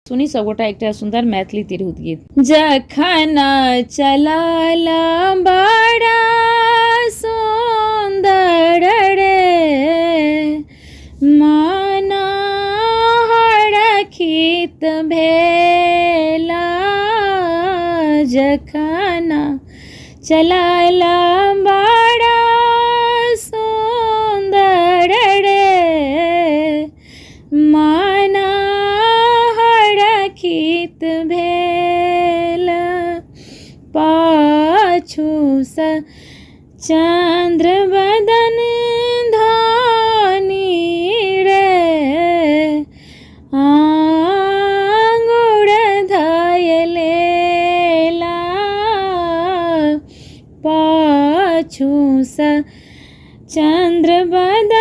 सुनी सबगोटा एक सुंदर मैथिली तिरहुत गीत। जखन चलला बड़ा सुंदर रे माना हरखित भेला, जखन चलला बड़ा सुंदर रे माना हरखित भेल, पाछू स चंद्र बदन धानी रे आंगुर धयलेला, पाछू स चंद्र बदन